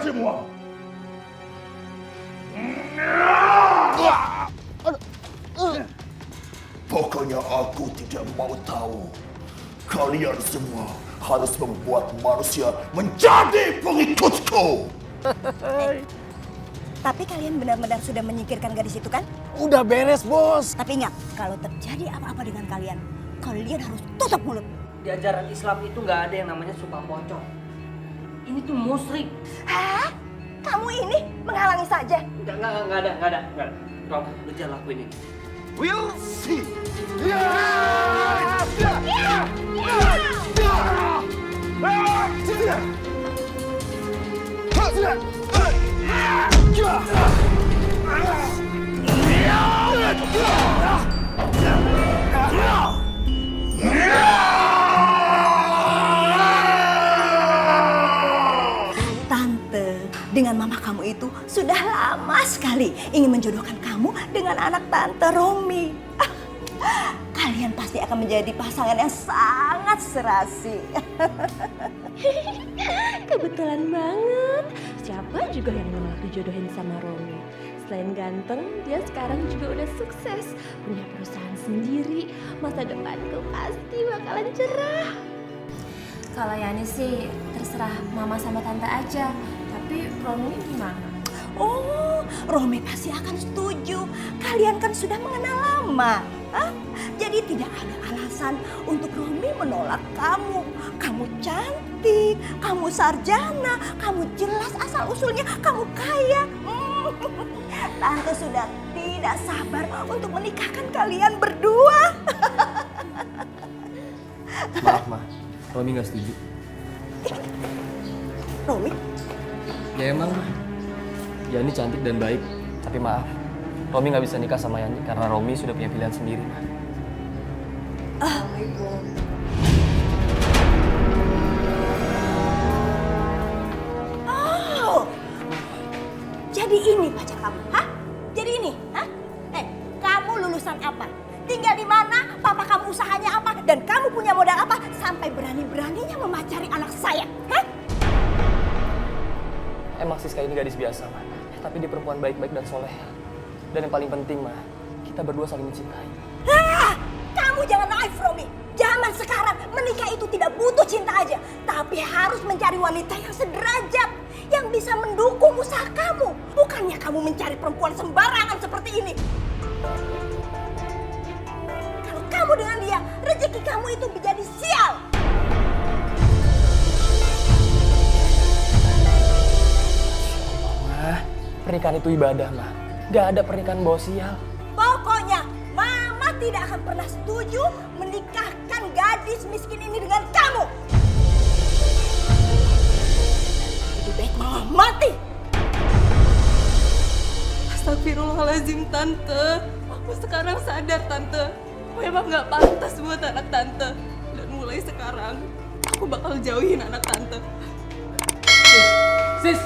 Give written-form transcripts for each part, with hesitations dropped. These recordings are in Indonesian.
semua! Pokoknya aku tidak mau tahu. Kalian semua harus membuat manusia menjadi pengikutku. Tapi kalian benar-benar sudah menyingkirkan gadis itu kan? Udah beres, Bos. Tapi ingat, kalau terjadi apa-apa dengan kalian, kalian harus tutup mulut. Di ajaran Islam itu nggak ada yang namanya sumpah pocong. Ini tuh musyrik. Hah? Kamu ini menghalangi saja? Nggak ada. Rom, lu jangan lakuin ini. We'll see. Tante, dengan mama kamu itu sudah lama sekali ingin menjodohkan kamu dengan anak tante Romi. Kalian pasti akan menjadi pasangan yang sangat serasi. Kebetulan banget. Siapa juga yang menolak dijodohin sama Romi? Selain ganteng, dia sekarang juga udah sukses. Punya perusahaan sendiri. Masa depanku pasti bakalan cerah. Kalau Yani sih terserah mama sama tante aja. Tapi Romi gimana? Oh, Romi pasti akan setuju. Kalian kan sudah mengenal lama. Hah? Jadi tidak ada alasan untuk Romi menolak kamu. Kamu cantik, kamu sarjana, kamu jelas asal-usulnya, kamu kaya. Tante sudah tidak sabar untuk menikahkan kalian berdua. Maaf, Ma. Romi nggak setuju. Romi? Ya emang, Ma. Yani cantik dan baik. Tapi maaf, Romi nggak bisa nikah sama Yani karena Romi sudah punya pilihan sendiri, Ma. Oh, jadi ini pacar kamu, hah? Jadi ini, hah? Kamu lulusan apa? Tinggal di mana? Papa kamu usahanya apa? Dan kamu punya modal apa? Sampai berani-beraninya memacari anak saya, hah? Emang Siska ini gadis biasa, Ma. Tapi dia perempuan baik-baik dan soleh. Dan yang paling penting, Ma, kita berdua saling mencintai. Kamu jangan naif, Romi. Zaman sekarang menikah itu tidak butuh cinta aja, tapi harus mencari wanita yang sederajat, yang bisa mendukung usaha kamu. Bukannya kamu mencari perempuan sembarangan seperti ini. Kalau kamu dengan dia, rezeki kamu itu menjadi sial. Ma, pernikahan itu ibadah, Ma. Gak ada pernikahan bawa sial. Pokoknya, Mama tidak akan pernah setuju menikahkan gadis miskin ini dengan kamu. Lebih baik Mama mati. Astagfirullahaladzim, Tante. Aku sekarang sadar, Tante. Aku emang gak pantas buat anak Tante. Dan mulai sekarang, aku bakal jauhin anak Tante. Sis!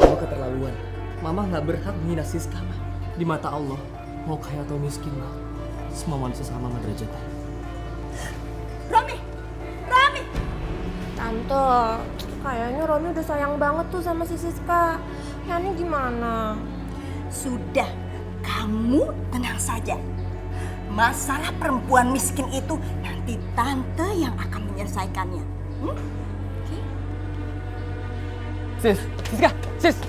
Mama keterlaluan. Mama gak berhak menghina Siska, Ma. Di mata Allah, mau kaya atau miskin, Ma, semua manusia sama derajatnya. Romi! Romi! Tante, kayaknya Romi udah sayang banget tuh sama si Siska. Yani gimana? Sudah, kamu tenang saja. Masalah perempuan miskin itu nanti Tante yang akan menyelesaikannya. Sis, Siska,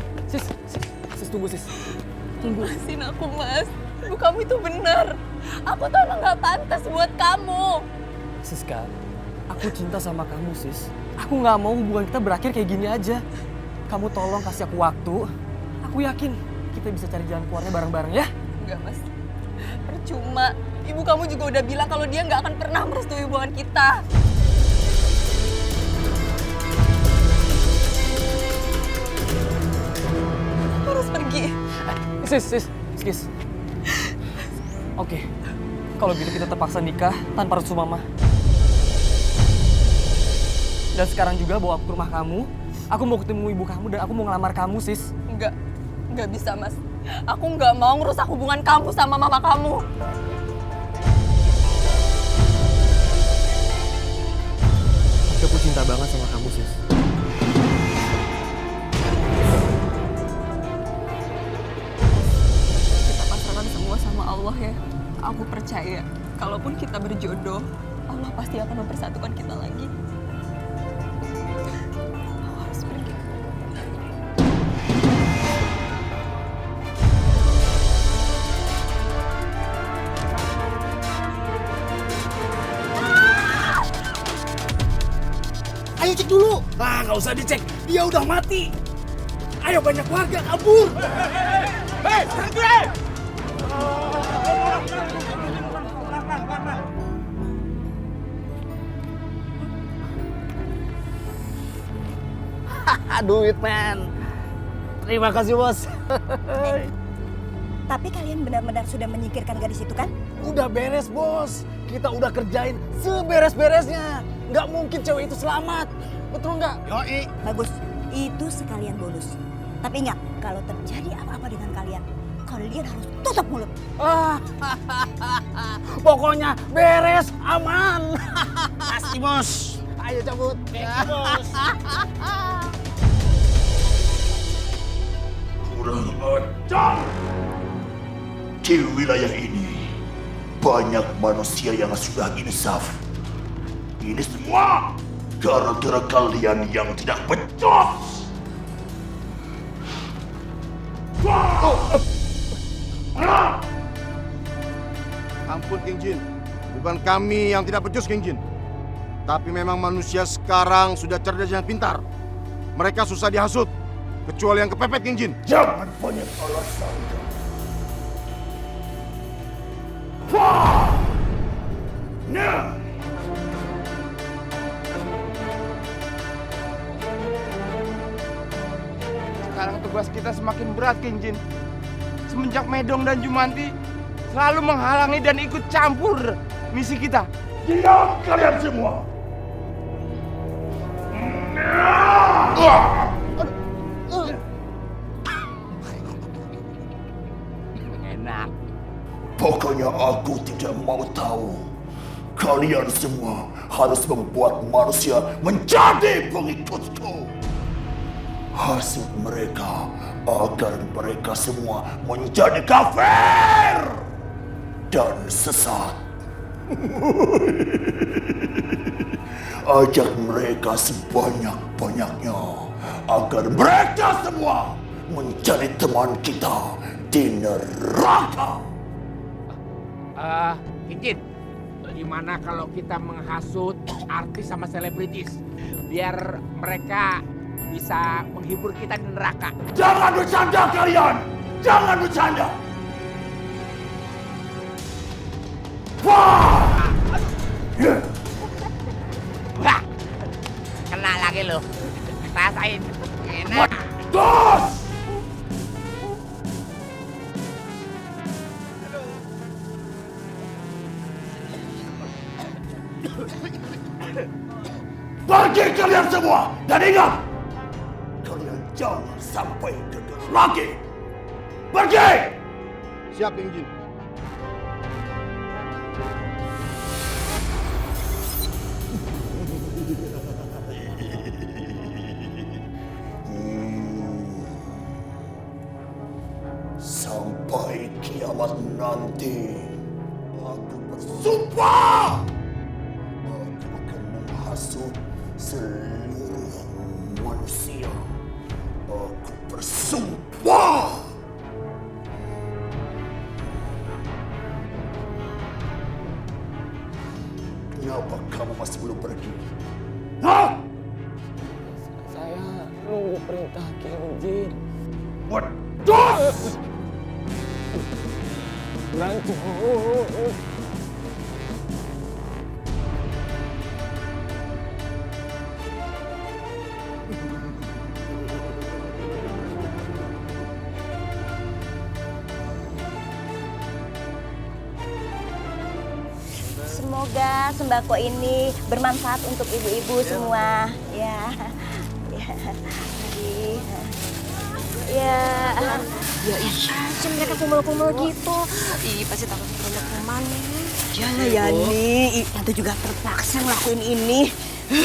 sis tunggu, sis. Tunggu. Maafin aku, Mas. Ibu kamu itu benar. Aku tuh emang gak pantas buat kamu. Siska, aku cinta sama kamu, sis. Aku gak mau hubungan kita berakhir kayak gini aja. Kamu tolong kasih aku waktu. Aku yakin kita bisa cari jalan keluarnya bareng-bareng, ya? Enggak, Mas. Percuma. Ibu kamu juga udah bilang kalau dia gak akan pernah merestui hubungan kita. Aku harus pergi. Sis. Oke, kalau gitu kita terpaksa nikah tanpa restu Mama. Dan sekarang juga bawa aku ke rumah kamu. Aku mau ketemu ibu kamu dan aku mau ngelamar kamu, sis. Enggak bisa, Mas. Aku nggak mau ngerusak hubungan kamu sama mama kamu. Aku cinta banget sama kamu, sis. sama Allah ya. Aku percaya, kalaupun kita berjodoh, Allah pasti akan mempersatukan kita lagi. Aku harus pergi. Ayo cek dulu. Ah, nggak usah dicek. Dia udah mati. Ayo banyak warga kabur. Hei, berhenti! Duit, men. Terima kasih, Bos. Tapi kalian benar-benar sudah menyingkirkan gadis itu kan? Udah beres, Bos. Kita udah kerjain seberes-beresnya. Nggak mungkin cewek itu selamat. Betul nggak? Yoi. Bagus, itu sekalian bonus. Tapi ingat, kalau terjadi apa-apa dengan kalian, kalian harus tutup mulut. Pokoknya beres, aman. Pasti, Bos. Ayo cabut. Bos. Kurang ajar. Di wilayah ini banyak manusia yang sudah insaf. Ini semua gara-gara kalian yang tidak becus. Ampun King Jin, bukan kami yang tidak becus King Jin. Tapi memang manusia sekarang sudah cerdas dan pintar. Mereka susah dihasut, kecuali yang kepepet King Jin. Jangan banyak alasan. Wah! Nah! Sekarang tugas kita semakin berat King Jin. Semenjak Medong dan Jumanti selalu menghalangi dan ikut campur misi kita. Diam kalian semua! Enak. Pokoknya aku tidak mau tahu. Kalian semua harus membuat manusia menjadi pengikutku. Hasut mereka agar mereka semua menjadi kafir dan sesat. Ajak mereka sebanyak-banyaknya agar mereka semua menjadi teman kita di neraka. Kijin, gimana kalau kita menghasut artis sama selebritis biar mereka bisa menghibur kita di neraka? Jangan bercanda kalian! Jangan bercanda! Wah! Wah, kena lagi lo. Rasain. Enak. Dos! Pergi kalian semua! Dan ingat! Kalian jangan sampai gagal lagi! Pergi! Siap King Jin. Sampai kiamat nanti, aku bersumpah, aku akan menghasut seluruh manusia. Aku bersumpah. Kenapa kamu masih belum pergi? Hah? Saya nunggu perintah King Jin. Waduh! Lanjut. Semoga sembako ini bermanfaat untuk ibu-ibu semua. Ya, ya, ya. Ya iya, mereka kumpul-kumpul gitu. Ih, pasti takut banyak kumannya. Ya, Yani, Tante juga terpaksa ngelakuin ini.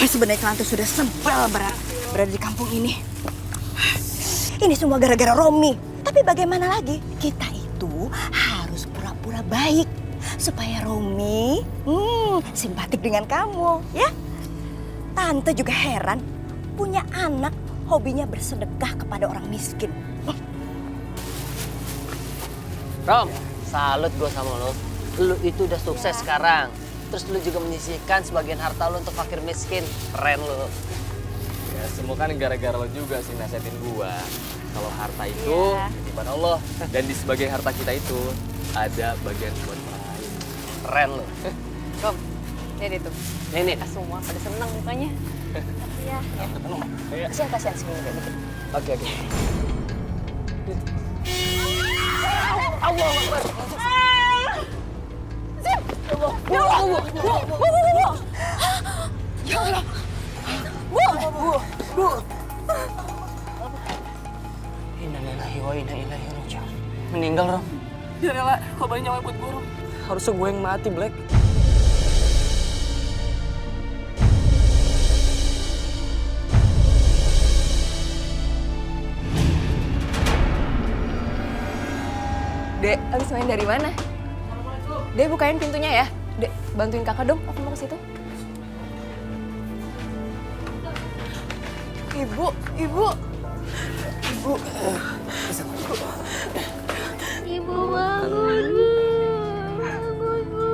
Sebenarnya Tante sudah sebel berada di kampung ini. Ini semua gara-gara Romi. Tapi bagaimana lagi? Kita itu harus pura-pura baik supaya Romi simpatik dengan kamu, ya. Tante juga heran punya anak hobinya bersedekah kepada orang miskin. Rom, salut gue sama lo. Lu itu udah sukses sekarang. Terus lu juga menyisihkan sebagian harta lu untuk fakir miskin. Keren lu. Ya semua kan gara-gara lo juga sih nasihatin gua. Kalau harta itu titipan Allah. Dan di sebagian harta kita itu ada bagian buat orang lain. Keren lu. Rom, ini tuh. Nih. Semua pada seneng mukanya. Iya. Kasihan segini kayak dikit. Oke. Ya Allah. Innalillahi wa inna ilaihi raji'un. Meninggal, Rom. Ya rela, korbanin nyawa buat gue, Rom. Harusnya gue yang mati, Black. Dek, abis main dari mana? Dek, bukain pintunya ya. Dek, bantuin kakak dong, aku mau ke situ. Ibu. Ibu bangun, Bu. Bangun, Bu.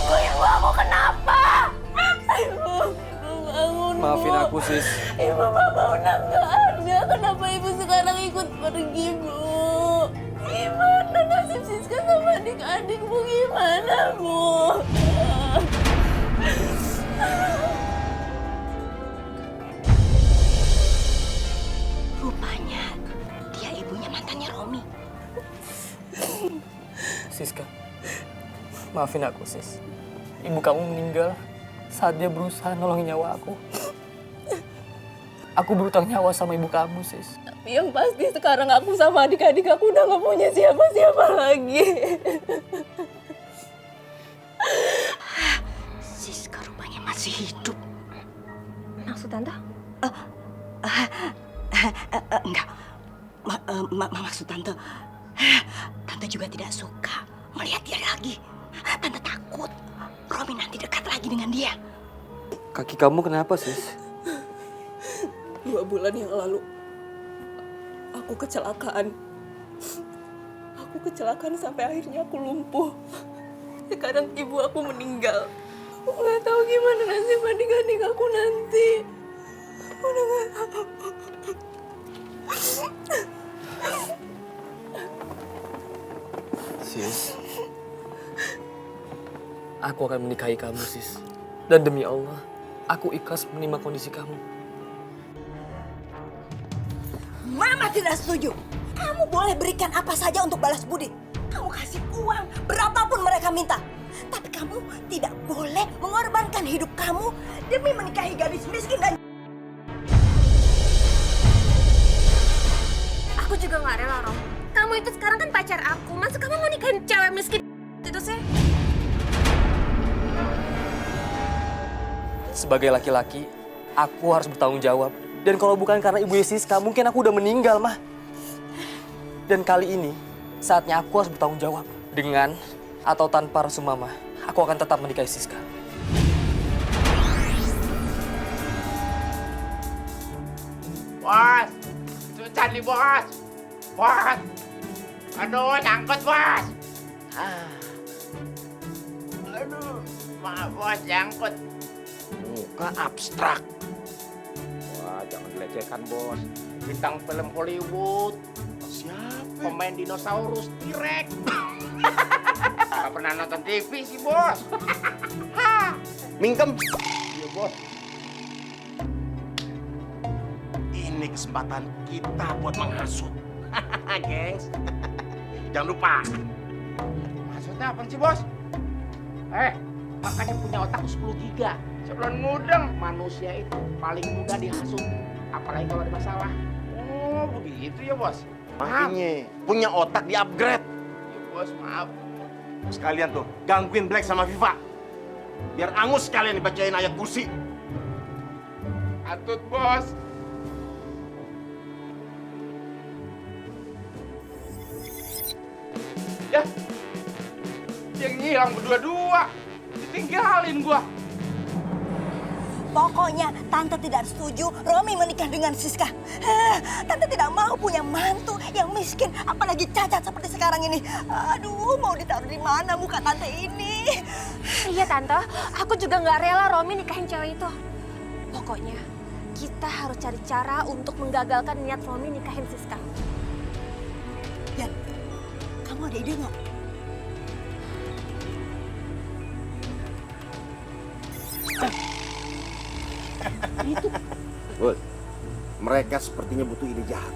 Ibu, aku kenapa? Ibu bangun. Maafin aku, Sis. Ibu Bapak udah nggak ada. Kenapa Ibu sekarang ikut pergi, Bu? Gimana nasib Siska sama adik-adik Bu? Gimana, Bu? Rupanya dia ibunya mantannya Romi. Siska, maafin aku, Sis. Ibu kamu meninggal saat dia berusaha nolongin nyawa aku. Aku berutang nyawa sama ibu kamu, Sis. Tapi yang pasti sekarang aku sama adik-adik aku udah gak punya siapa-siapa lagi. Siska rupanya masih hidup. Maksud Tante? Enggak. Maksud Tante, Tante juga tidak suka melihat dia lagi. Tante takut Romi nanti dekat lagi dengan dia. Kaki kamu kenapa, Sis? 2 bulan yang lalu, aku kecelakaan. Aku kecelakaan sampai akhirnya aku lumpuh. Sekarang ibu aku meninggal. Aku nggak tahu gimana nasib adik-adik aku nanti. Udah nggak tahu. Sis, aku akan menikahi kamu, Sis. Dan demi Allah, aku ikhlas menerima kondisi kamu. Mama tidak setuju. Kamu boleh berikan apa saja untuk balas budi. Kamu kasih uang berapapun mereka minta. Tapi kamu tidak boleh mengorbankan hidup kamu demi menikahi gadis miskin dan... Aku juga nggak rela, Rom. Kamu itu sekarang kan pacar aku. Masa kamu mau nikahin cewek miskin itu sih? Sebagai laki-laki, aku harus bertanggung jawab. Dan kalau bukan karena ibu Siska, mungkin aku udah meninggal, Mah. Dan kali ini, saatnya aku harus bertanggung jawab. Dengan atau tanpa restu Mama, aku akan tetap menikahi Siska. Bos, susah nih bos. Bos, aduh nyangkut bos. Aduh, maaf bos nyangkut. Muka abstrak. Wah, jangan dilecehkan bos. Bintang film Hollywood. Siapa? Pemain dinosaurus T-Rex. Gak pernah nonton TV sih bos. Mingkem. Iya bos. Ini kesempatan kita buat menghasut. Gengs. Jangan lupa. Maksudnya apa sih bos? Makanya punya otak 10 giga. Sebelum mudeng, manusia itu paling mudah dihasut. Apalagi kalau ada masalah. Oh, begitu ya bos. Makanya punya otak di-upgrade. Ya bos, maaf. Sekalian tuh, gangguin Black sama Viva. Biar angus sekalian dibacain ayat kursi. Atut bos. dah. Dia ngilang berdua-dua. Ditinggalin gua. Pokoknya Tante tidak setuju Romi menikah dengan Siska. Tante tidak mau punya mantu yang miskin, apalagi cacat seperti sekarang ini. Aduh, mau ditaruh di mana muka Tante ini? Iya Tante, aku juga nggak rela Romi nikahin cewek itu. Pokoknya kita harus cari cara untuk menggagalkan niat Romi nikahin Siska. Yan, kamu ada ide nggak? Bul, mereka sepertinya butuh ide jahat.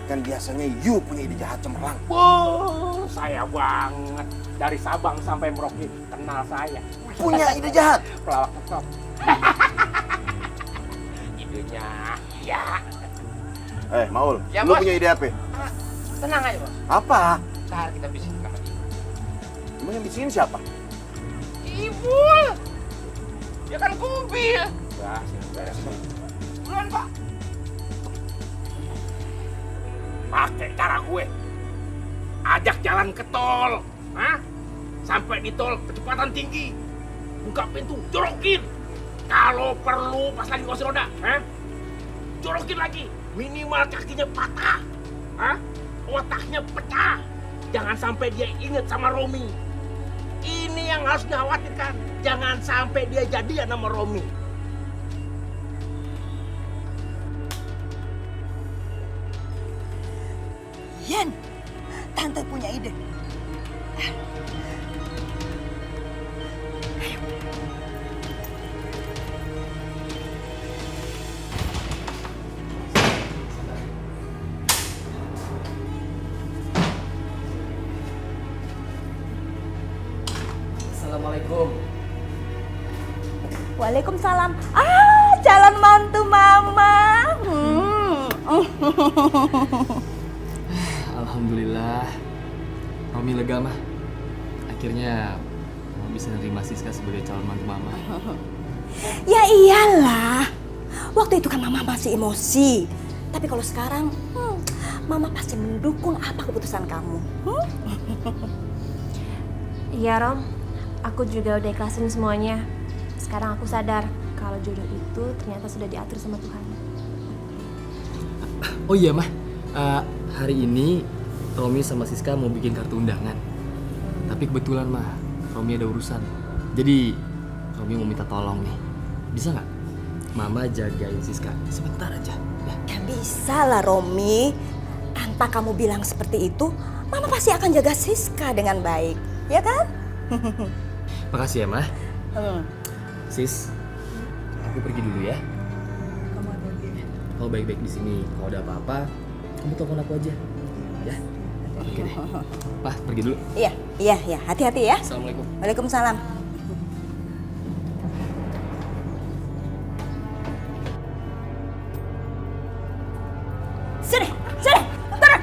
Kan biasanya you punya ide jahat cemerlang. Wah, saya banget. Dari Sabang sampai Merauke kenal saya. Punya ide jahat. Pelawak ketop. Idenya, ya. Maul, Ya, lu Bos. punya ide apa? Tenang aja, Bos. Apa? Ntar kita bisikin sama dia. Emang yang bisikin siapa? Ibu. Ya kan kubil. Ya, beres. Buruan, Pak. Pakai cara gue. Ajak jalan ke tol. Hah? Sampai di tol kecepatan tinggi. Buka pintu, jorokin. Kalau perlu pas lagi kursi roda, jorokin lagi. Minimal kakinya patah. Hah? Otaknya pecah. Jangan sampai dia inget sama Romi. Ini yang harus dikhawatirkan. Jangan sampai dia jadian sama Romi. Yan, Tante punya ide. Assalamualaikum. Waalaikumsalam. Calon mantu Mama. Alhamdulillah, Romi lega mah. Akhirnya Mama bisa nerima Siska sebagai calon mantu Mama. Ya iyalah. Waktu itu kan Mama masih emosi. Tapi kalau sekarang, Mama pasti mendukung apa keputusan kamu. Iya Rom, aku juga udah ikhlasin semuanya. Sekarang aku sadar kalau jodoh itu ternyata sudah diatur sama Tuhan. Oh iya mah, hari ini Romi sama Siska mau bikin kartu undangan. Tapi kebetulan mah Romi ada urusan. Jadi Romi mau minta tolong nih. Bisa nggak Mama jagain Siska sebentar aja? Ya. Ya bisa lah Romi. Tanpa kamu bilang seperti itu, Mama pasti akan jaga Siska dengan baik. Ya kan? Makasih ya mah. Sis, aku pergi dulu ya. Kamu hati-hati. Kalau baik-baik di sini, kalau ada apa-apa, kamu telepon aku aja. Ya. Oke deh. Pah, pergi dulu. Iya. Hati-hati ya. Assalamualaikum. Waalaikumsalam. Sini, turun.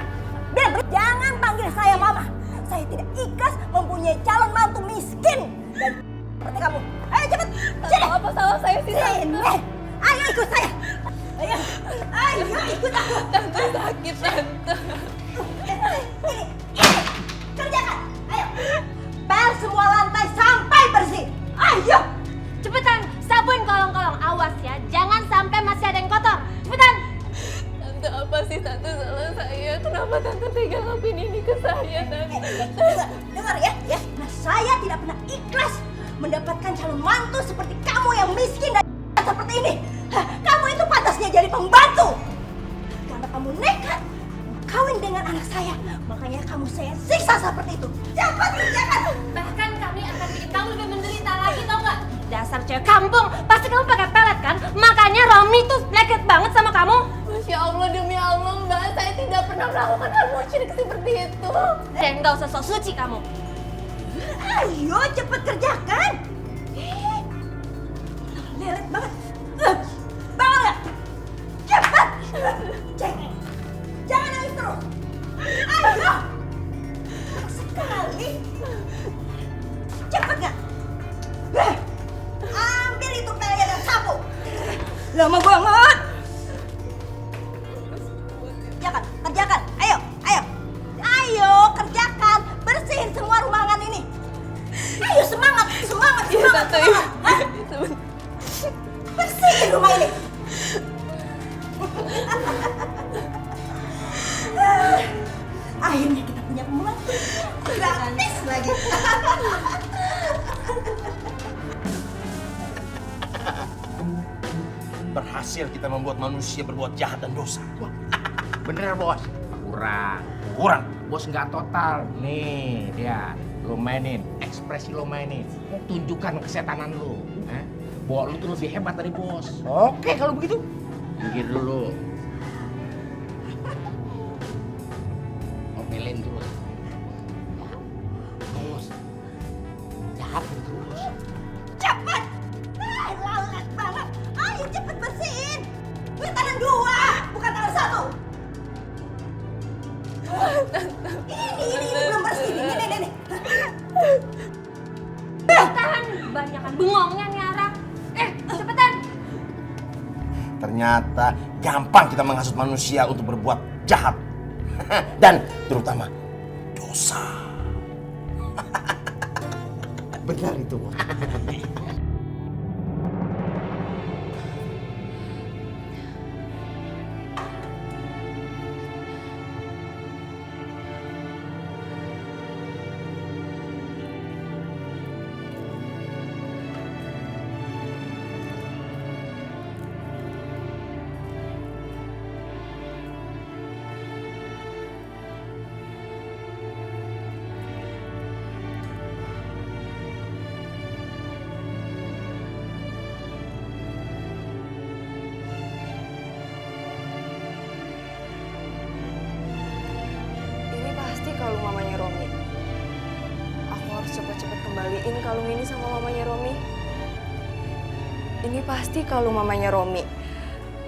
Jangan panggil saya Mama. Saya tidak ikhlas mempunyai calon mantu miskin dan seperti kamu. Ayo cepet, sini. Apa salah saya sih? Sini. Ayo ikut saya. Ayo ikut aku. Tante sakit Tante. Ini, kerjakan. Ayo. Pel semua lantai sampai bersih. Ayo. Cepetan, sabuin kolong-kolong. Awas ya, jangan sampai masih ada yang kotor. Cepetan. Tante, apa sih Tante salah saya? Kenapa Tante tega ngelakuin ini ke saya, Tante? Dengar ya. Nah, saya tidak pernah ikhlas mendapatkan calon mantu seperti kamu yang miskin dan seperti ini. Kamu itu pantasnya jadi pembantu. Karena kamu nekat kawin dengan anak saya, makanya kamu saya siksa seperti itu. Cepat kerjakan. Bahkan kami akan bikin kamu lebih menderita lagi, tau nggak? Dasar cewek kampung, pasti kamu pakai pelet kan? Makanya Romi tuh leket banget sama kamu. Masya Allah, demi Allah Mbak, saya tidak pernah melakukan hal musyrik seperti itu. Dan nggak usah sok suci kamu. Ayo cepet kerjakan. Lelet banget. Bangun ya. Cepat. Jangan nangis terus. Ayo. Sekali. Cepat nggak? Ambil itu pelnya dan sapu. Lama banget. Kerjakan. Ayo, kerjakan. Bersih. lagi. Berhasil kita membuat manusia berbuat jahat dan dosa. Bener bos. Kurang. Bos nggak total. Nih dia, lo mainin, ekspresi lo mainin. Tunjukkan kesetanan lo. Bahwa lo tuh lebih hebat dari bos. Oke kalau begitu. Mikir dulu. Omelin terus. Bos. Jahat terus. Cepat! Lalat banget. Ayo cepet bersihin. Ini tangan 2, bukan tangan 1. Ini belum bersih. Ini. Tahan, banyakan bengongnya nih Ara. Cepetan. Ternyata gampang kita menghasut manusia untuk berbuat jahat. Dan terutama dosa. Benar itu. Ini pasti kalung mamanya Romi. Aku harus cepat-cepat kembaliin kalung ini sama mamanya Romi. Ini pasti kalung mamanya Romi.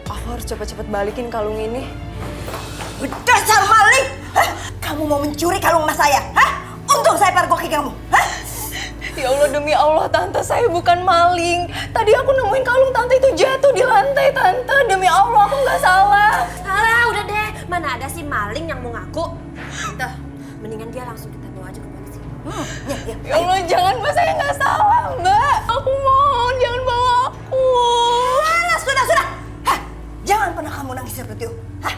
Aku harus cepat-cepat balikin kalung ini. Dasar maling! Hah? Kamu mau mencuri kalung emas saya? Hah? Untung saya pergoki kamu. Hah? Ya Allah, demi Allah, Tante, saya bukan maling. Tadi aku nemuin kalung Tante itu jatuh di lantai, Tante. Demi Allah, aku nggak salah. Alah, udah deh. Mana ada si maling yang mau ngaku? Tuh, mendingan dia langsung kita bawa aja ke polisi. Ya Allah, jangan, Mbak. Saya nggak salah, Mbak. Aku mohon, jangan bawa aku. Alah, sudah. Hah? Jangan pernah kamu nangis seperti itu. Hah?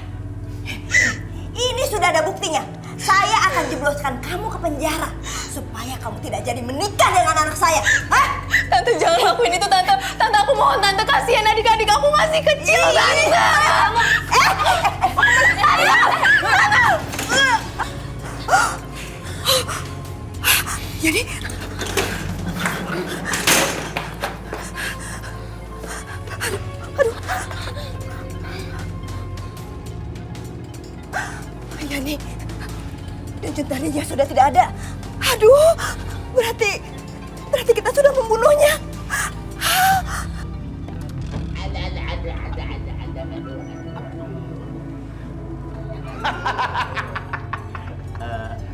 Ini sudah ada buktinya. Saya akan jebloskan kamu ke penjara supaya kamu tidak jadi menikah dengan anak saya. Hah? Tante, jangan lakuin itu, Tante. Tante, aku mohon, Tante. Kasihan adik-adik aku masih kecil, Tante. Jadi Yani, denyut nadinya sudah tidak ada. Aduh, berarti kita sudah membunuhnya.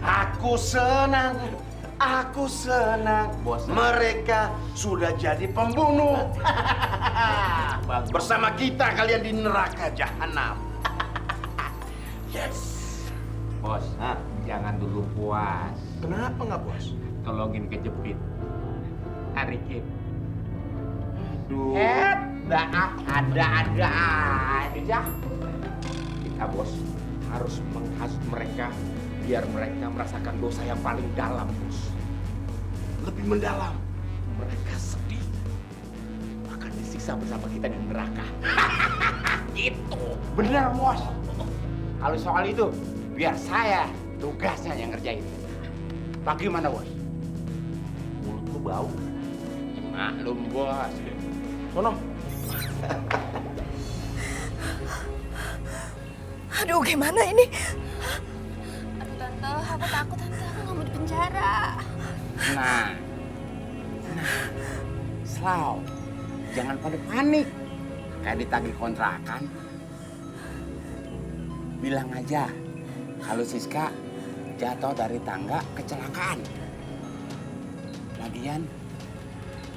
Aku senang. Bos, mereka sudah jadi pembunuh. Bersama kita kalian di neraka jahanam. Yes. Bos, jangan dulu puas. Kenapa nggak, Bos? Tolongin kejepit. Tarikin. Aduh. Ada aja. Kita, Bos, harus menghasut mereka biar mereka merasakan dosa yang paling dalam, Bos. Lebih mendalam. Mereka sedih. Akan disiksa bersama kita di neraka. Gitu. Benar, Bos. Kalau soal itu, biar saya tugasnya yang ngerjain. Bagaimana, Bos? Mulutku bau. Maklum, Bos. Sono. Aduh, gimana ini? Aduh, Tante, aku takut, Tante. Aku nggak mau di penjara. Nah, Slow. Jangan pada panik. Kayak ditagih kontrakan. Bilang aja kalau Siska jatuh dari tangga kecelakaan. Lagian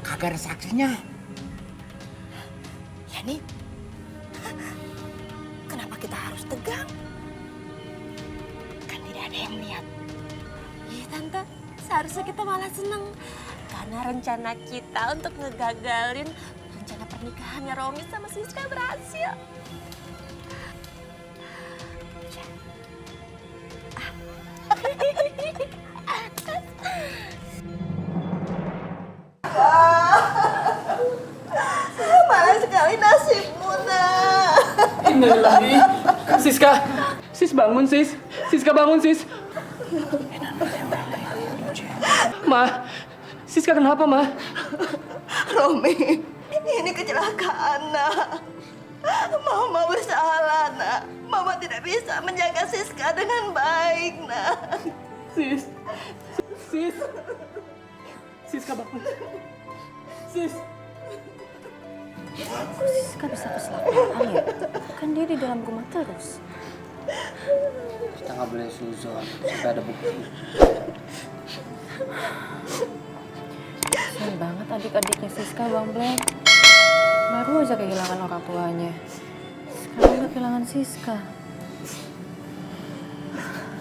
kagak ada saksinya. Yani, kenapa kita harus tegang? Kan tidak ada yang lihat. Iya, Tante. Seharusnya kita malah seneng. Karena rencana kita untuk ngegagalin rencana pernikahannya Romi sama Siska berhasil. Innalillahi. Siska. Sis bangun, Sis. Siska bangun, Sis. Ma, Siska kenapa, Ma? Romi, ini kecelakaan, nak. Mama bersalah, nak. Mama tidak bisa menjaga Siska dengan baik, nak. Sis. Siska bangun. Sis. Kok Siska bisa kecelakaan ya? Kan dia di dalam rumah terus. Kita nggak boleh suzon sampai ada bukti. Sayang banget adik-adiknya Siska, Bang Black. Baru aja kehilangan orang tuanya. Sekarang udah kehilangan Siska.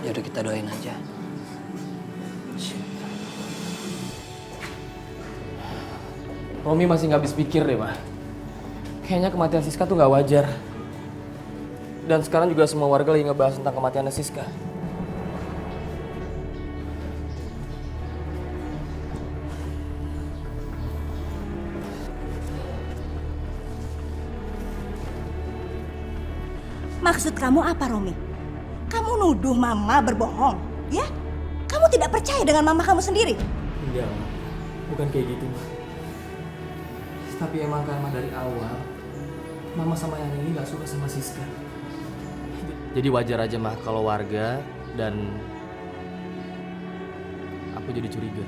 Ya udah kita doain aja. Romi masih nggak habis pikir deh, Ma. Kayaknya kematian Siska tuh nggak wajar. Dan sekarang juga semua warga lagi ngebahas tentang kematiannya Siska. Maksud kamu apa, Romi? Kamu nuduh Mama berbohong, ya? Kamu tidak percaya dengan Mama kamu sendiri? Enggak, Ma. Bukan kayak gitu, Ma. Tapi emang karena dari awal, Mama sama yang ini gak suka sama Siska. Jadi wajar aja, Ma, kalau warga dan aku jadi curiga.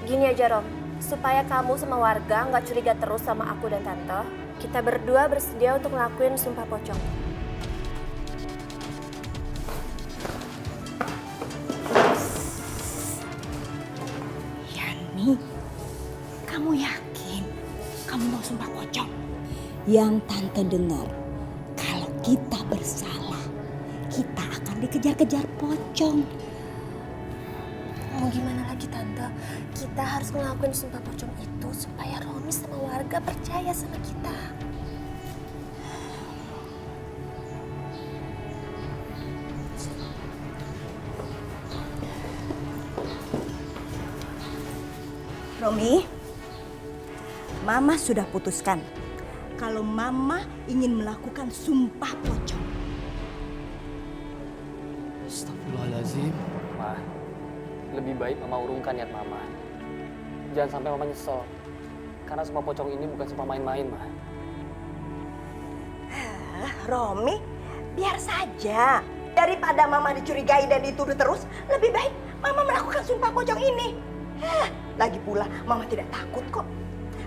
Gini aja, Rom. Supaya kamu sama warga nggak curiga terus sama aku dan Tante, kita berdua bersedia untuk ngelakuin sumpah pocong. Yani, kamu yakin kamu mau sumpah pocong? Yang Tante dengar, kalau kita bersalah, kita akan dikejar-kejar pocong. Mau gimana lagi, Tante? Kita harus ngelakuin sumpah pocong itu supaya Romi sama warga percaya sama kita. Romi, Mama sudah putuskan kalau Mama ingin melakukan sumpah pocong. Astagfirullahaladzim. Ma, lebih baik Mama urungkan niat Mama. Jangan sampai Mama nyesel. Karena sumpah pocong ini bukan sumpah main-main, Ma. Romi, biar saja. Daripada Mama dicurigai dan dituduh terus, lebih baik Mama melakukan sumpah pocong ini. Lagi pula, Mama tidak takut kok.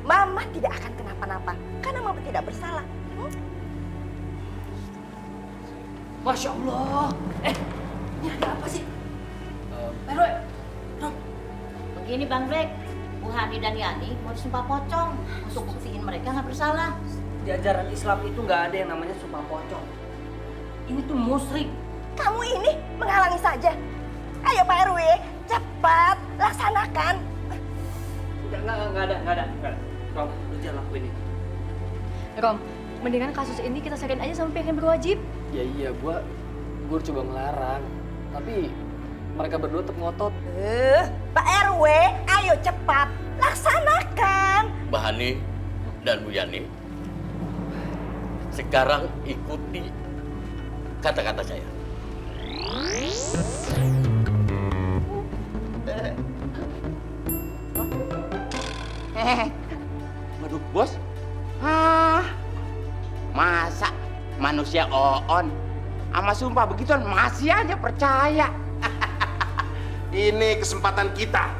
Mama tidak akan kenapa-napa, karena Mama tidak bersalah. Masya Allah. Ini ada apa sih? Perwe. Begini Bang Black, Bu Hani dan Yani mau disumpah pocong untuk buktiin mereka nggak bersalah. Di ajaran Islam itu nggak ada yang namanya sumpah pocong. Ini tuh musyrik. Kamu ini menghalangi saja. Ayo Pak RW, cepat laksanakan. Nggak ada. Rom, lu jangan lakuin itu. Rom, mendingan kasus ini kita serahin aja sama pihak yang berwajib. Ya iya, gua coba ngelarang. Tapi mereka berdua tetap ngotot. Pak RW, ayo cepat laksanakan. Mbak Hani dan Bu Yani, sekarang ikuti kata-kata saya. Waduh, Bos. Masa manusia oon sama sumpah begituan masih aja percaya. Ini kesempatan kita.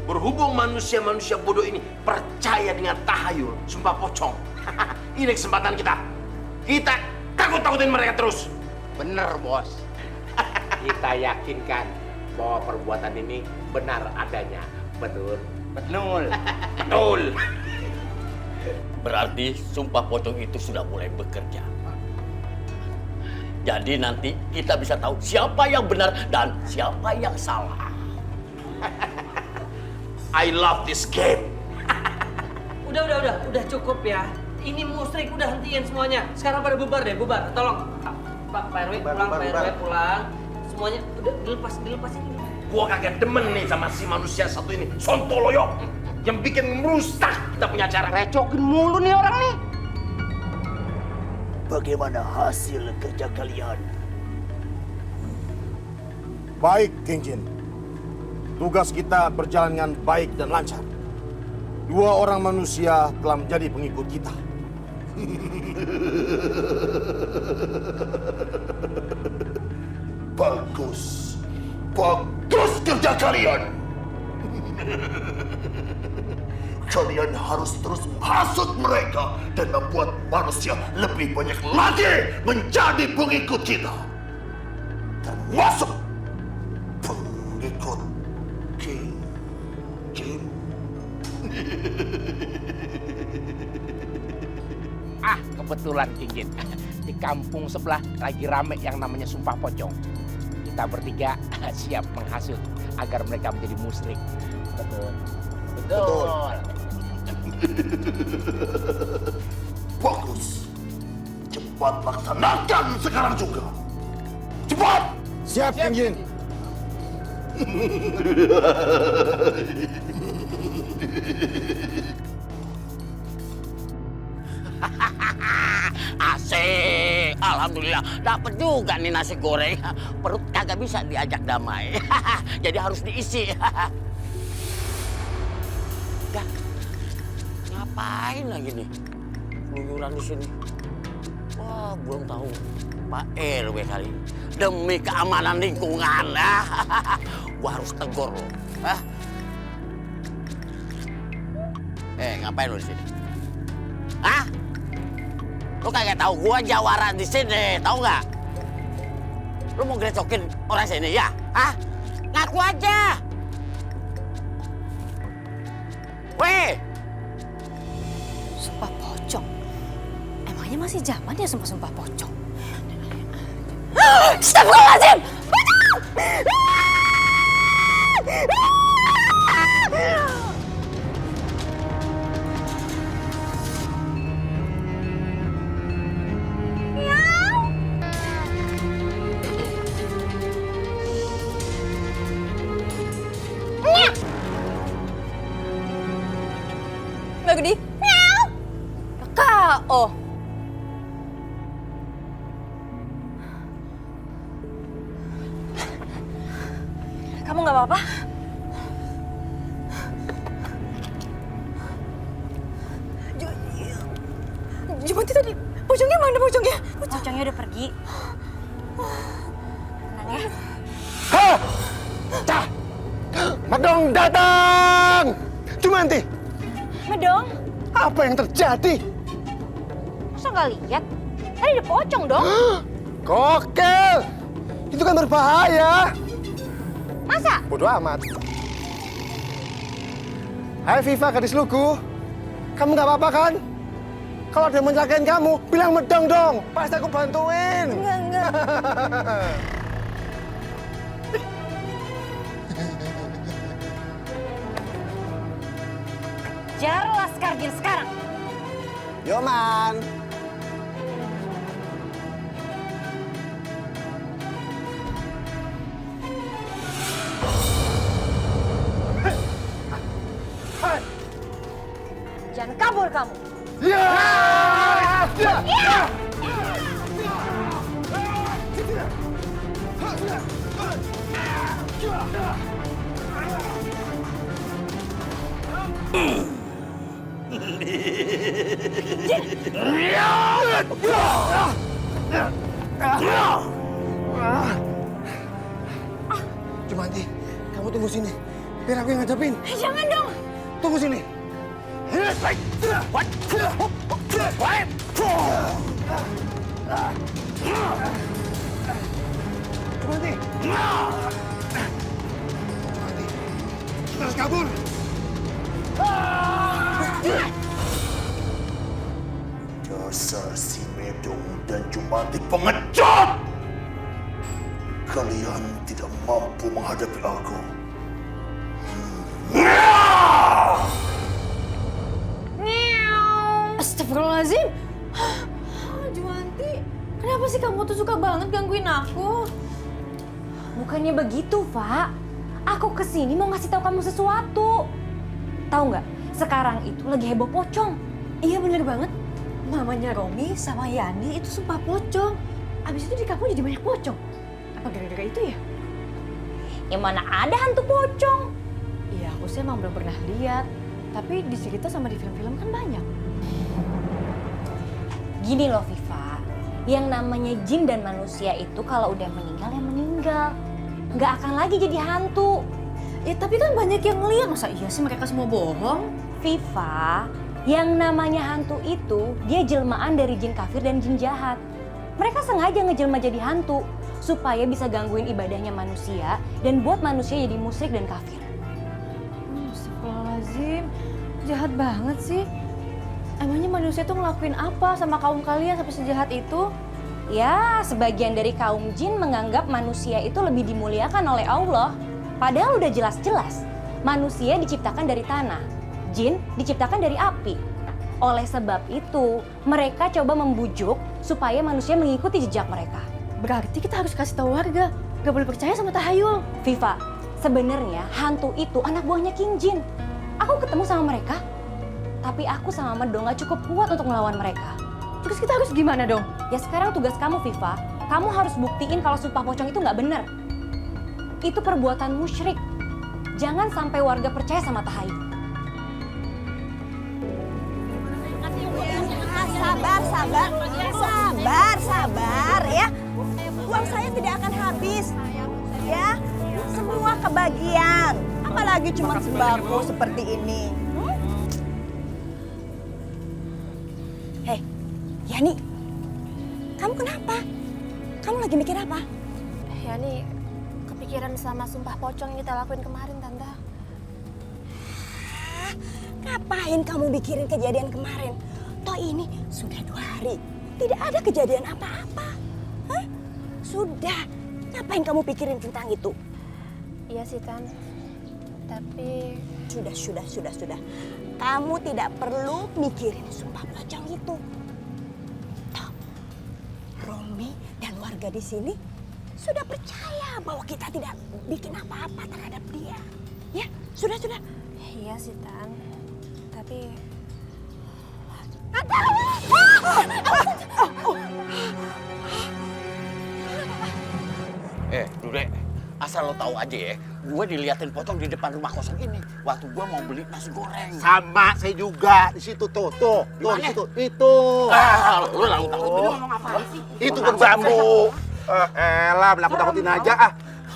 Berhubung manusia-manusia bodoh ini percaya dengan tahayul, sumpah pocong. Ini kesempatan kita. Kita takut-takutin mereka terus. Bener, Bos. Kita yakinkan bahwa perbuatan ini benar adanya. Betul. Betul. Berarti sumpah pocong itu sudah mulai bekerja. Jadi nanti kita bisa tahu siapa yang benar dan siapa yang salah. I love this game. Udah cukup ya. Ini musyrik, udah hentiin semuanya. Sekarang pada bubar deh, bubar. Tolong. Pak RW pulang, Pak RW pulang. Semuanya udah dilepasin ini. Gua kagak demen nih sama si manusia satu ini, Sontoloyo, yang bikin merusak kita punya acara. Recokin mulu nih orang nih. bagaimana hasil kerja kalian? Baik, King Jin. Tugas kita berjalan dengan baik dan lancar. 2 orang manusia telah menjadi pengikut kita. Bagus. Bagus kerja kalian. Kalian harus terus menghasut mereka dan membuat manusia lebih banyak lagi menjadi pengikut kita. Termasuk pengikut King Jin. Kebetulan King Jin, di kampung sebelah lagi rame yang namanya Sumpah Pocong. Kita bertiga siap menghasut agar mereka menjadi musyrik. Betul. Betul. Bagus. Cepat laksanakan sekarang juga. Cepat. Siap, King Jin. Asik. Alhamdulillah dapat juga nih nasi goreng. Perut kagak bisa diajak damai. Jadi harus diisi. Dah. Ngapain lagi nih? Keluyuran di sini. Wah, belum tahu. Pak RW kali. Demi keamanan lingkungan. Gua harus tegur lo. Ngapain lo di sini? Hah? Lo kagak tahu gua jawara di sini, tahu nggak? Lo mau grecokin orang sini ya? Hah? Ngaku aja. Weh. Sumpah pocong. Emangnya masih zaman ya sumpah pocong? Astagfirullahaladzim! Mbak Gede. Miau. KO. Kamu nggak apa-apa? Jumanti tadi, pocongnya mana pocongnya? Pocongnya udah pergi. Tenang ya. Hah! Cah! Medong datang! Jumanti, Medong, apa yang terjadi? masa nggak lihat? Tadi ada pocong dong. Kokel! Itu kan berbahaya. Masa? Bodoh amat. Hai Viva, gadis lugu. Kamu nggak apa-apa kan? Kalau ada yang mencelakain kamu, bilang Medong dong. Pasti aku bantuin. Enggak. Kejar Laskar Jin sekarang. Yo, Man. Jangan kabur kamu. Ya! Jumanti, kamu tunggu sini. Biar aku yang ngadepin. Jangan dong. Tunggu sini. Jumanti. Jumanti, kita harus kabur. Dasar si Medong dan Jumanti pengecut! Kalian tidak mampu menghadapi aku. Astagfirullahaladzim. Jumanti, kenapa sih kamu tuh suka banget gangguin aku? Bukannya begitu, Pak. Aku kesini mau ngasih tahu kamu sesuatu. Tahu nggak? Sekarang itu lagi heboh pocong. Iya bener banget. Mamanya Romi sama Yani itu sumpah pocong. Abis itu di kampung jadi banyak pocong. Apa gara-gara itu ya? Ya mana ada hantu pocong. Iya, aku sih emang belum pernah lihat. Tapi di cerita sama di film-film kan banyak. Gini loh Viva, yang namanya jin dan manusia itu kalau udah meninggal ya meninggal. Nggak akan lagi jadi hantu. Ya tapi kan banyak yang ngeliat, masa iya sih mereka semua bohong? Viva, yang namanya hantu itu dia jelmaan dari jin kafir dan jin jahat. Mereka sengaja ngejelma jadi hantu supaya bisa gangguin ibadahnya manusia dan buat manusia jadi musyrik dan kafir. Astagfirullahaladzim, jahat banget sih. Emangnya manusia tuh ngelakuin apa sama kaum kalian sampai sejahat itu? Ya, sebagian dari kaum jin menganggap manusia itu lebih dimuliakan oleh Allah. Padahal udah jelas-jelas manusia diciptakan dari tanah, jin diciptakan dari api. Oleh sebab itu, mereka coba membujuk supaya manusia mengikuti jejak mereka. Berarti kita harus kasih tahu warga, gak boleh percaya sama tahayul. Viva, sebenarnya hantu itu anak buahnya King Jin. Aku ketemu sama mereka, tapi aku sama Medo gak cukup kuat untuk melawan mereka. Terus kita harus gimana dong? Ya sekarang tugas kamu Viva, kamu harus buktiin kalau sumpah pocong itu gak benar. Itu perbuatan musyrik. Jangan sampai warga percaya sama tahayul. Sabar ya. Uang saya tidak akan habis. Ya, semua kebagian. Apalagi cuma sembako seperti ini. Hei, Yani, kamu kenapa? Kamu lagi mikir apa? Yani, kepikiran sama sumpah pocong yang kita lakuin kemarin, Tante. Ngapain kamu mikirin kejadian kemarin? Toh ini sudah 2 hari. Tidak ada kejadian apa-apa. Hah? Sudah. Ngapain kamu pikirin tentang itu? Iya sih, Tan. Tapi... Sudah. Kamu tidak perlu mikirin sumpah pocong itu. Toh, Romi dan warga di sini sudah percaya bahwa kita tidak bikin apa-apa terhadap dia. Ya, sudah. Iya sih, Tan. Tapi... Dudek, asal lo tahu aja ya, gue diliatin pocong di depan rumah kosong ini waktu gue mau beli nasi goreng. Sama, saya juga di situ tuh di situ. Itu. Lo lalu takut ini ngomong apa sih? Itu kan bambu. Elah, menakut-nakutin aja ah.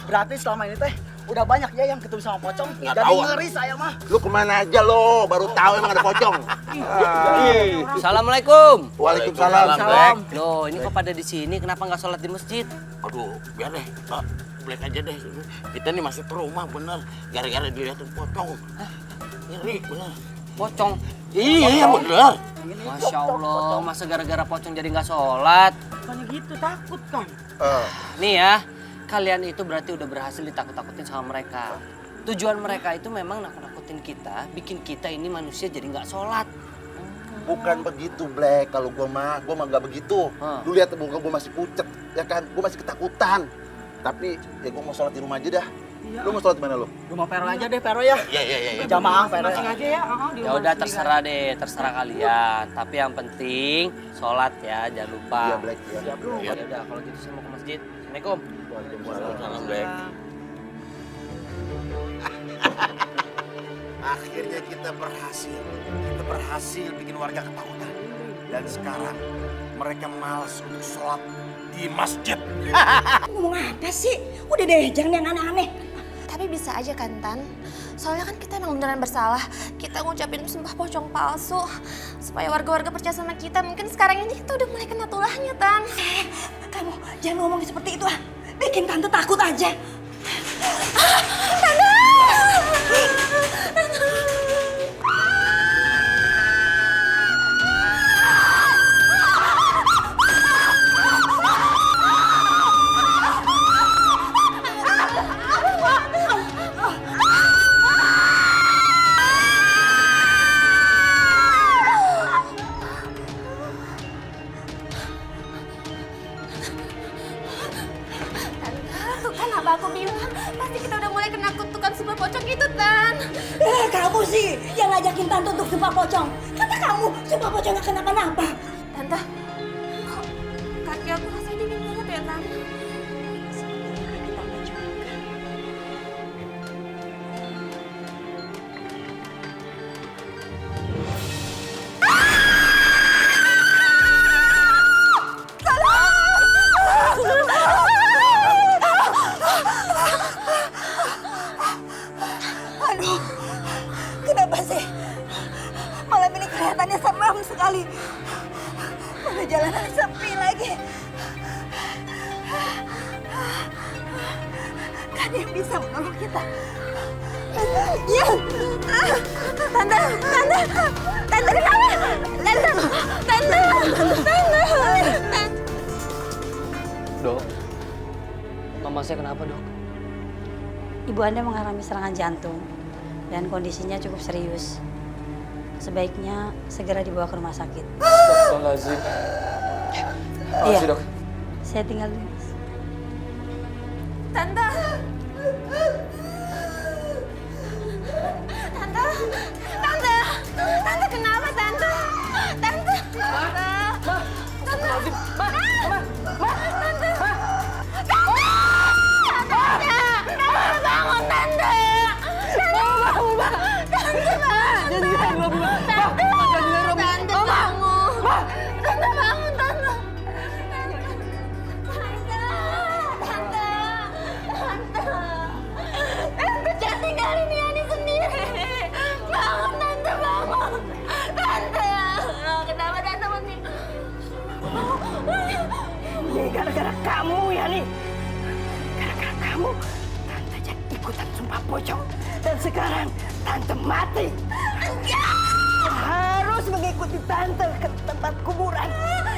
Berarti selama ini teh udah banyak ya yang ketemu sama pocong. Nggak Jadi tahu. ngeri saya mah. Lu kemana aja lo? Baru tahu emang ada pocong. Assalamualaikum. Waalaikumsalam. Loh, ini kok pada di sini? Kenapa nggak sholat di masjid? Aduh, biar deh, Black aja deh. Kita nih masuk ke rumah bener, gara-gara diliatin pocong. Ngeri bener. Pocong? Iya bener. Masya Allah, masa gara-gara pocong jadi nggak sholat? Bukannya gitu, takut kan. Nih ya, kalian itu berarti udah berhasil ditakut-takutin sama mereka. Tujuan mereka itu memang nakut-nakutin kita, bikin kita ini manusia jadi nggak sholat. Bukan begitu, Black. Kalau gua mah nggak begitu. Lu lihat muka gua masih pucet, ya kan? Gua masih ketakutan. Tapi ya gua mau sholat di rumah aja dah. Lu mau sholat di mana lu? Rumah Pero aja deh, Pero ya. Iya. Jamaah Pero. Masing aja ya. Ya udah terserah deh, terserah kalian. Tapi yang penting sholat ya, jangan lupa. Iya, Black. Ya. Ya udah, kalau gitu saya mau ke masjid. Assalamualaikum. Waalaikumsalam, Black. Akhirnya kita berhasil bikin warga ketakutan. Dan sekarang mereka malas untuk sholat di masjid. Ngomong apa sih? Udah deh, jangan yang aneh-aneh. Tapi bisa aja kan, Tan? Soalnya kan kita emang beneran bersalah. Kita ngucapin sumpah pocong palsu. Supaya warga-warga percaya sama kita. Mungkin sekarang ini kita udah mulai kena tulahnya, Tan. Kamu jangan ngomong seperti itu ah. Bikin tante takut aja. Tuh kan apa aku bilang, pasti kita udah mulai kena kutukan sumpah pocong itu, Tan. Kamu sih yang ngajakin tante untuk sumpah pocong. Kata kamu sumpah pocong gak kenapa-napa. Tante, kok kaki aku rasanya dingin banget ya, Tante? Aduh, kenapa sih? Malam ini kelihatannya seram sekali. Mana jalanan sepi lagi. Kan yang bisa menolong kita. Ya, tante kenapa? Tante. Dok, mama saya kenapa, Dok? Ibu Anda mengalami serangan jantung dan kondisinya cukup serius. Sebaiknya segera dibawa ke rumah sakit. Astagfirullahaladzim. Makasih, Dok. Saya tinggal dulu. Tante kenapa, Tante? Ini gara-gara kamu ya nih. Gara-gara kamu, Tante jadi ikutan sumpah pocong. Dan sekarang Tante mati. Enggak! Harus mengikuti Tante ke tempat kuburan.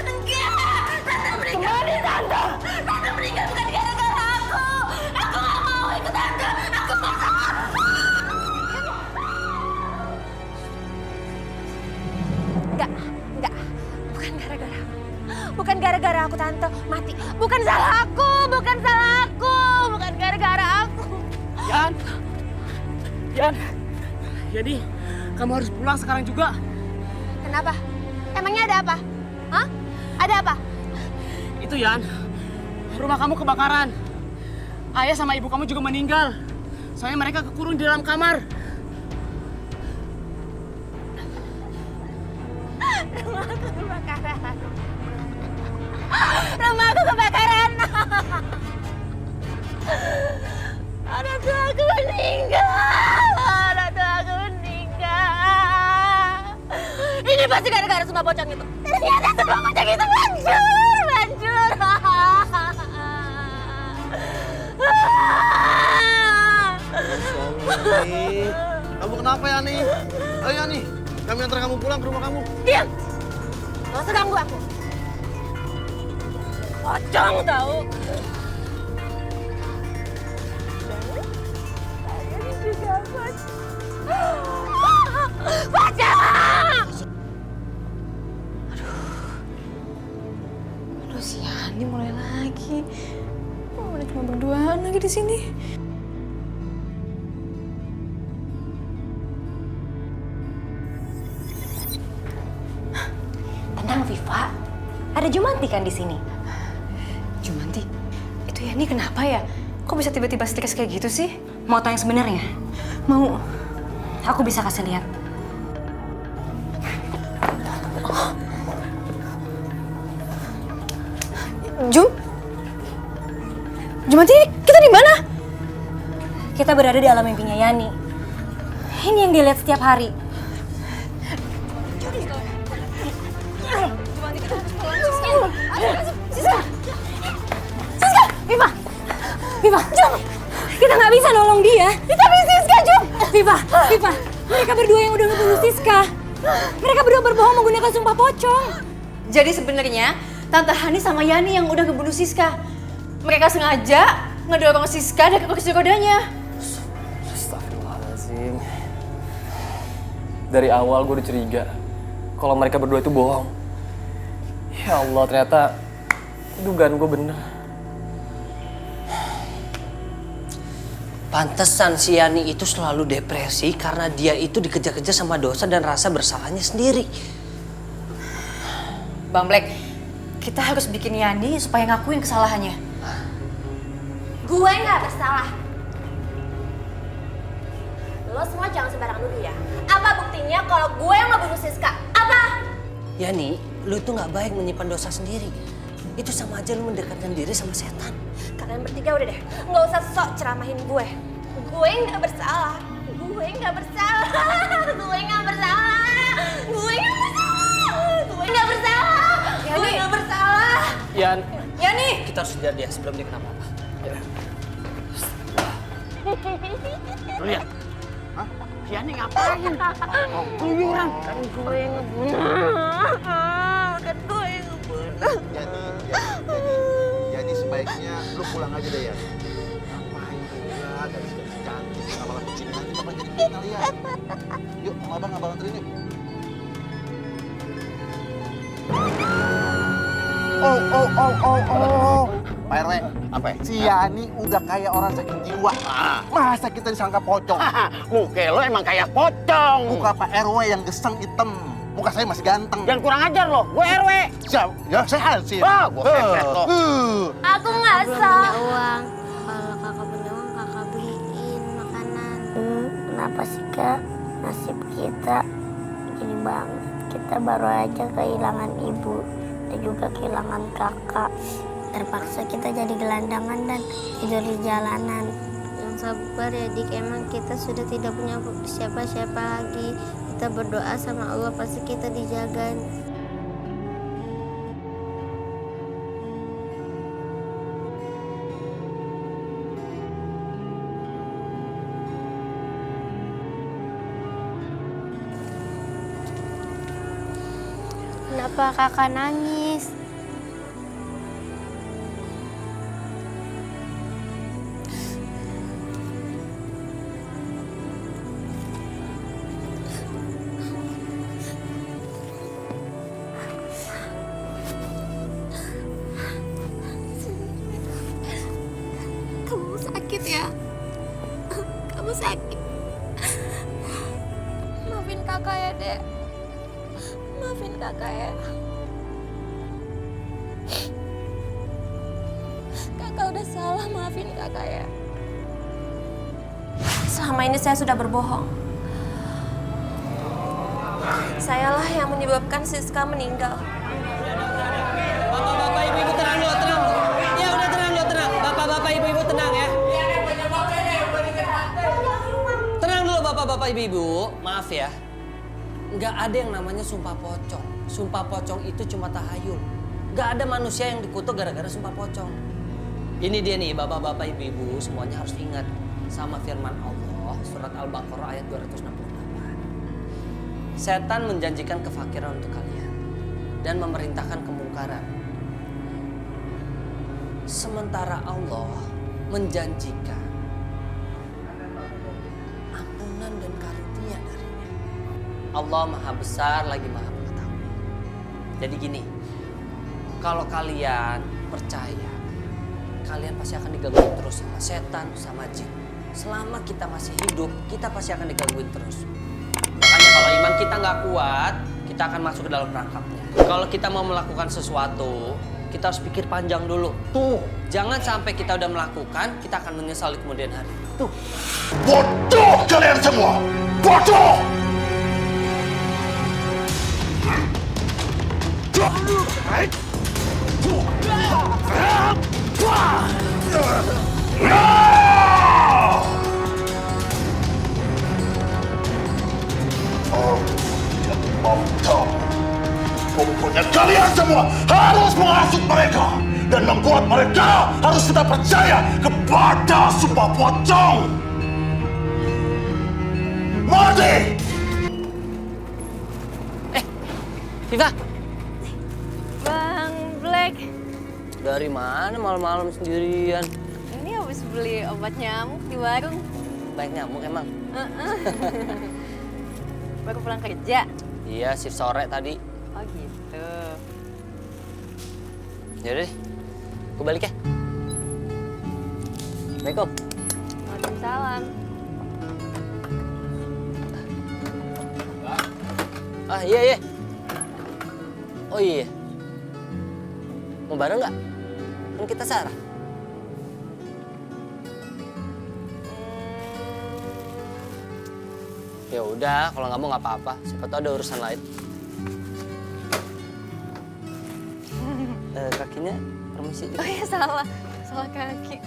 Enggak! Tante meninggal. Kemana Tante? Tante meninggal bukan gara-gara aku. Aku gak mau ikut Tante. Aku mau sama. Enggak. Bukan gara-gara aku, Tante. Mati. Bukan salah aku. Bukan gara-gara aku. Yan, jadi kamu harus pulang sekarang juga. Kenapa? Emangnya ada apa? Hah? Ada apa? Itu Yan, rumah kamu kebakaran. Ayah sama ibu kamu juga meninggal. Soalnya mereka kekurung di dalam kamar. Rumah aku kebakaran. Orang tua aku meninggal. Ini pasti gara-gara semua pocong itu. Ternyata semua pocong itu hancur. Kamu kenapa ya nih? Ayo nih, kami antar kamu pulang ke rumah kamu. Diam. Gak usah ganggu aku. Pocong tahu. Aduh, si Yani mulai lagi. Udah cuma berduaan lagi di sini. Tenang, Viva. Ada Jumanti kan di sini? Jumanti, itu Yani kenapa ya? Kok bisa tiba-tiba stres kayak gitu sih? Mau tahu yang sebenarnya? Mau. Aku bisa kasih lihat. Jumanti, kita di mana? Kita berada di alam mimpinya Yani. Ini yang dia lihat setiap hari. Siska! Viva! Jom! Kita nggak bisa nolong dia. Tapi Siska, Jom! Viva! Mereka berdua yang udah ngebunuh Siska. Mereka berdua berbohong menggunakan sumpah pocong. Jadi sebenarnya Tante Hani sama Yani yang udah ngebunuh Siska. Mereka sengaja ngedorong Siska dari kursi rodanya. Astagfirullahaladzim. Dari awal gue udah curiga kalau mereka berdua itu bohong. Ya Allah, ternyata dugaan gue bener. Pantesan si Yani itu selalu depresi karena dia itu dikejar-kejar sama dosa dan rasa bersalahnya sendiri. Bang Black, kita harus bikin Yani supaya ngakuin kesalahannya. Gue nggak bersalah. Lo semua jangan sembarang nuduh ya. Apa buktinya kalau gue yang ngebunuh Siska? Apa? Yani, lu itu nggak baik menyimpan dosa sendiri. Itu sama aja lu mendekatkan diri sama setan. Kalian bertiga udah deh, nggak usah sok ceramahin gue. Gue nggak bersalah. Gue nggak bersalah. Gue nggak bersalah. Gue nggak bersalah. Gue nggak bersalah. Gue nggak bersalah. Yan, Yani! kita harus kejar dia sebelum dia kenapa-apa. Ya. Lu lihat. Hah? Yani ngapain? Keluyuran. Kan gue yang ngebunuh. Kan gue yang ngebunuh. Jadi sebaiknya lu pulang aja deh ya. Ngapain juga gadis-gadis cantik malah kesini nanti bapak jadi kenal ya. Yuk, sama abang anterin yuk. Oh. Pak RW, apa? Si Yani udah kayak orang sakit jiwa. Masa kita disangka pocong? Muka lo emang kayak pocong. Muka Pak RW yang geseng hitam. Muka saya masih ganteng. Jangan kurang ajar lo, gue RW. Siap, ya saya sih. Ah, gue pepet lo. Aku nggak sah. Uang. Kalau kakak punya uang, kakak beliin makanan. Kenapa sih kak? Nasib kita gini banget. Kita baru aja kehilangan ibu dan juga kehilangan kakak. Terpaksa kita jadi gelandangan dan tidur di jalanan. Yang sabar ya Dik, emang kita sudah tidak punya siapa-siapa lagi. Kita berdoa sama Allah, pasti kita dijaga. Kenapa kakak nangis? Kamu sakit ya? Kamu sakit. Maafin kakak ya, Dek. Maafin kakak ya. Kakak udah salah, maafin kakak ya. Selama ini saya sudah berbohong. Sayalah yang menyebabkan Siska meninggal. Bapak-bapak, ibu-ibu tenang dulu, tenang. Ya udah tenang dulu, tenang. Bapak-bapak, ibu-ibu tenang ya. Tenang dulu bapak-bapak, ibu-ibu. Maaf ya. Nggak ada yang namanya sumpah pocong. Sumpah pocong itu cuma tahayul. Nggak ada manusia yang dikutuk gara-gara sumpah pocong. Ini dia nih bapak-bapak, ibu-ibu, semuanya harus ingat sama firman Allah surat Al-Baqarah ayat 268. Setan menjanjikan kefakiran untuk kalian dan memerintahkan kemungkaran. Sementara Allah menjanjikan ampunan dan karunia darinya. Allah maha besar lagi maha mengetahui. Jadi gini, kalau kalian percaya, kalian pasti akan digangguin terus sama setan, sama jin. Selama kita masih hidup, kita pasti akan digangguin terus. Makanya kalau iman kita nggak kuat, kita akan masuk ke dalam perangkapnya. Kalau kita mau melakukan sesuatu, kita harus pikir panjang dulu. Tuh, jangan sampai kita udah melakukan, kita akan menyesal di kemudian hari. Tuh. Bodoh kalian semua! Bodoh! Pokoknya kalian semua harus menghasut mereka dan membuat mereka harus tetap percaya kepada sumpah pocong. Mati! Viva! Bang Black, Dari mana malam-malam sendirian? ini habis beli obat nyamuk di warung. Baik nyamuk emang? Baru pulang kerja. Iya, shift sore tadi. Oh gitu. Yaudah deh, gue balik ya. Assalamualaikum. Waalaikumsalam. Ah iya. Oh iya. Mau bareng nggak? Kan kita Sarah. Ya udah, kalau nggak mau nggak apa-apa. Siapa tahu ada urusan lain. Kakinya permisi. Oh iya, salah kaki.